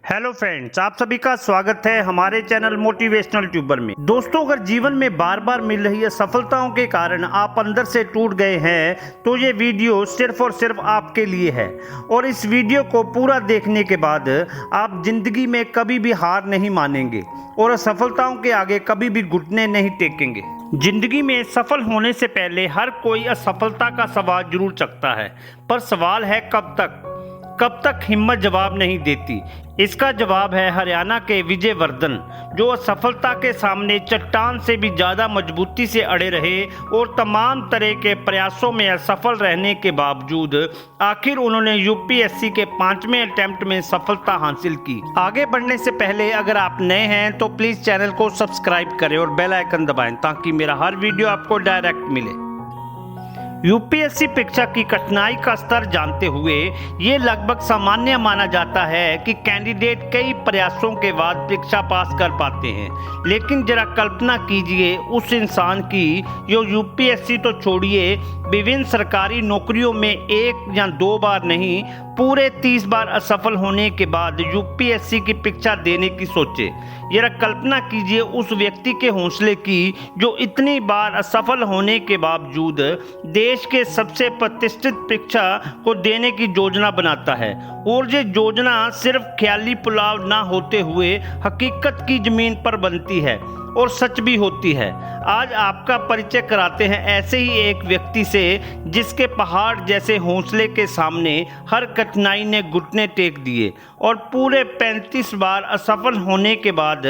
Hello friends, आप सभी का स्वागत है हमारे चैनल मोटिवेशनल ट्यूबर में। दोस्तों, अगर जीवन में बार बार मिल रही है सफलताओं के कारण आप अंदर से टूट गए हैं तो ये वीडियो सिर्फ और सिर्फ आपके लिए है। और इस वीडियो को पूरा देखने के बाद आप जिंदगी में कभी भी हार नहीं मानेंगे और असफलताओं के आगे कभी भी घुटने नहीं टेकेंगे। जिंदगी में सफल होने से पहले हर कोई असफलता का सवाल जरूर चखता है, पर सवाल है कब तक हिम्मत जवाब नहीं देती। इसका जवाब है हरियाणा के विजय वर्धन, जो असफलता के सामने चट्टान से भी ज़्यादा मजबूती से अड़े रहे और तमाम तरह के प्रयासों में असफल रहने के बावजूद आखिर उन्होंने यूपीएससी के 5वें अटेम्प्ट में सफलता हासिल की। आगे बढ़ने से पहले अगर आप नए हैं तो प्लीज़ चैनल को सब्सक्राइब करें और बेल आइकन दबाएं ताकि मेरा हर वीडियो आपको डायरेक्ट मिले। यूपीएससी परीक्षा की कठिनाई का स्तर जानते हुए ये लगभग सामान्य माना जाता है कि कैंडिडेट कई प्रयासों के बाद परीक्षा पास कर पाते हैं, लेकिन जरा कल्पना कीजिए उस इंसान की जो यूपीएससी तो छोड़िए, विभिन्न सरकारी नौकरियों में 1 या 2 बार नहीं पूरे 30 बार असफल होने के बाद यूपीएससी की परीक्षा देने की सोचे। जरा कल्पना कीजिए उस व्यक्ति के हौसले की जो इतनी बार असफल होने के बावजूद देश के सबसे प्रतिष्ठित परीक्षा को देने की योजना बनाता है, और ये योजना सिर्फ ख्याली पुलाव ना होते हुए हकीकत की जमीन पर बनती है और सच भी होती है। आज आपका परिचय कराते हैं ऐसे ही एक व्यक्ति से जिसके पहाड़ जैसे हौसले के सामने हर कठिनाई ने घुटने टेक दिए और पूरे 35 बार असफल होने के बाद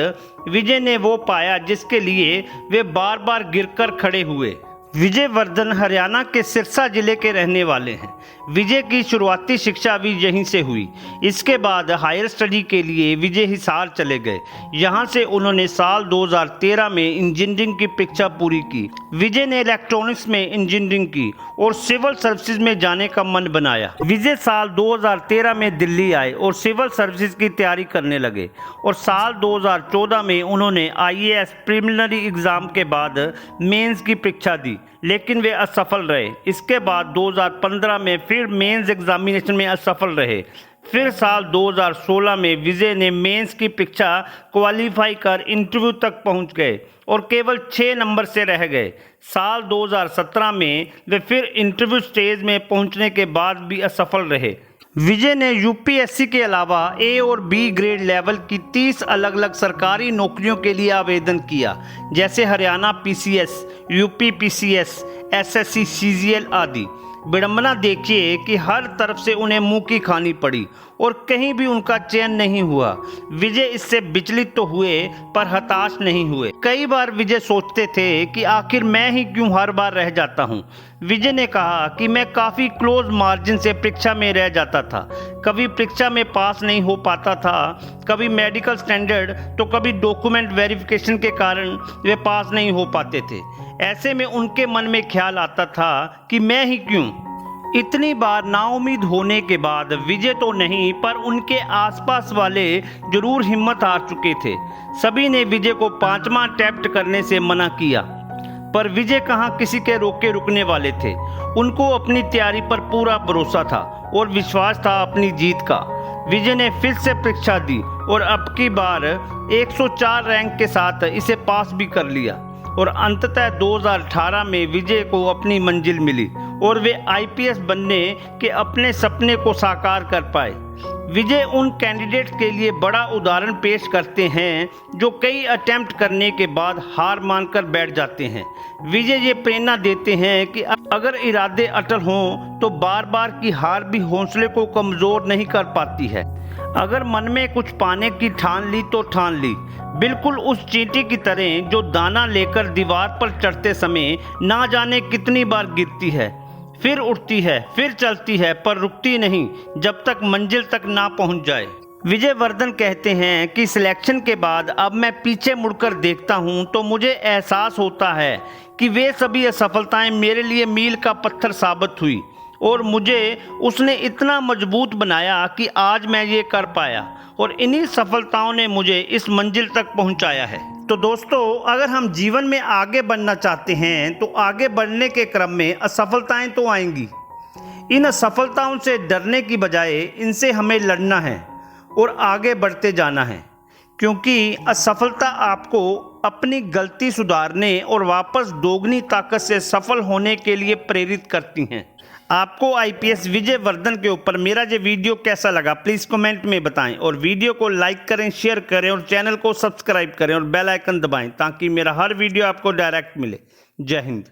विजय ने वो पाया जिसके लिए वे बार बार गिरकर खड़े हुए। विजय वर्धन हरियाणा के सिरसा जिले के रहने वाले हैं। विजय की शुरुआती शिक्षा भी यहीं से हुई। इसके बाद हायर स्टडी के लिए विजय हिसार चले गए। यहाँ से उन्होंने साल 2013 में इंजीनियरिंग की परीक्षा पूरी की। विजय ने इलेक्ट्रॉनिक्स में इंजीनियरिंग की और सिविल सर्विसेज में जाने का मन बनाया। विजय साल 2013 में दिल्ली आए और सिविल सर्विसेज की तैयारी करने लगे और साल 2014 में उन्होंने आईएएस प्रिलिमिनरी एग्जाम के बाद मेंस की परीक्षा दी, लेकिन वे असफल रहे। इसके बाद 2015 में फिर मेंस एग्जामिनेशन में असफल रहे। फिर साल 2016 में विजय ने मेंस की परीक्षा क्वालिफाई कर इंटरव्यू तक पहुंच गए और केवल 6 नंबर से रह गए। साल 2017 में वे फिर इंटरव्यू स्टेज में पहुंचने के बाद भी असफल रहे। विजय ने यूपीएससी के अलावा ए और बी ग्रेड लेवल की 30 अलग अलग सरकारी नौकरियों के लिए आवेदन किया, जैसे Haryana PCS, UP PCS, SSC, CGL आदि। विडंबना देखिए कि हर तरफ से उन्हें मुंह की खानी पड़ी और कहीं भी उनका चयन नहीं हुआ। विजय इससे विचलित तो हुए पर हताश नहीं हुए। कई बार विजय सोचते थे कि आखिर मैं ही क्यों हर बार रह जाता हूँ। विजय ने कहा कि मैं काफ़ी क्लोज मार्जिन से परीक्षा में रह जाता था। कभी परीक्षा में पास नहीं हो पाता था, कभी मेडिकल स्टैंडर्ड तो कभी डॉक्यूमेंट वेरिफिकेशन के कारण वे पास नहीं हो पाते थे। ऐसे में उनके मन में ख्याल आता था कि मैं ही क्यों। इतनी बार नाउम्मीद होने के बाद विजय तो नहीं पर उनके आसपास वाले जरूर हिम्मत हार चुके थे। सभी ने विजय को 5वां अटेम्प्ट करने से मना किया, पर विजय कहाँ किसी के रोके रुकने वाले थे। उनको अपनी तैयारी पर पूरा भरोसा था और विश्वास था अपनी जीत का। विजय ने फिर से परीक्षा दी और अब की बार 104 रैंक के साथ इसे पास भी कर लिया और अंततः 2018 में विजय को अपनी मंजिल मिली और वे आईपीएस बनने के अपने सपने को साकार कर पाए। विजय उन कैंडिडेट के लिए बड़ा उदाहरण पेश करते हैं जो कई अटेम्प्ट करने के बाद हार मानकर बैठ जाते हैं। विजय ये प्रेरणा देते हैं कि अगर इरादे अटल हों तो बार बार की हार भी हौसले को कमज़ोर नहीं कर पाती है। अगर मन में कुछ पाने की ठान ली तो ठान ली, बिल्कुल उस चींटी की तरह जो दाना लेकर दीवार पर चढ़ते समय ना जाने कितनी बार गिरती है, फिर उठती है, फिर चलती है, पर रुकती नहीं जब तक मंजिल तक ना पहुंच जाए। विजय वर्धन कहते हैं कि सिलेक्शन के बाद अब मैं पीछे मुड़कर देखता हूं तो मुझे एहसास होता है कि वे सभी असफलताएं मेरे लिए मील का पत्थर साबित हुई और मुझे उसने इतना मजबूत बनाया कि आज मैं ये कर पाया और इन्हीं सफलताओं ने मुझे इस मंजिल तक पहुंचाया है। तो दोस्तों, अगर हम जीवन में आगे बढ़ना चाहते हैं तो आगे बढ़ने के क्रम में असफलताएं तो आएंगी। इन असफलताओं से डरने की बजाय इनसे हमें लड़ना है और आगे बढ़ते जाना है, क्योंकि असफलता आपको अपनी गलती सुधारने और वापस दोगुनी ताकत से सफल होने के लिए प्रेरित करती हैं। आपको आईपीएस विजय वर्धन के ऊपर मेरा ये वीडियो कैसा लगा प्लीज़ कमेंट में बताएं, और वीडियो को लाइक करें, शेयर करें और चैनल को सब्सक्राइब करें और बेल आइकन दबाएं ताकि मेरा हर वीडियो आपको डायरेक्ट मिले। जय हिंद।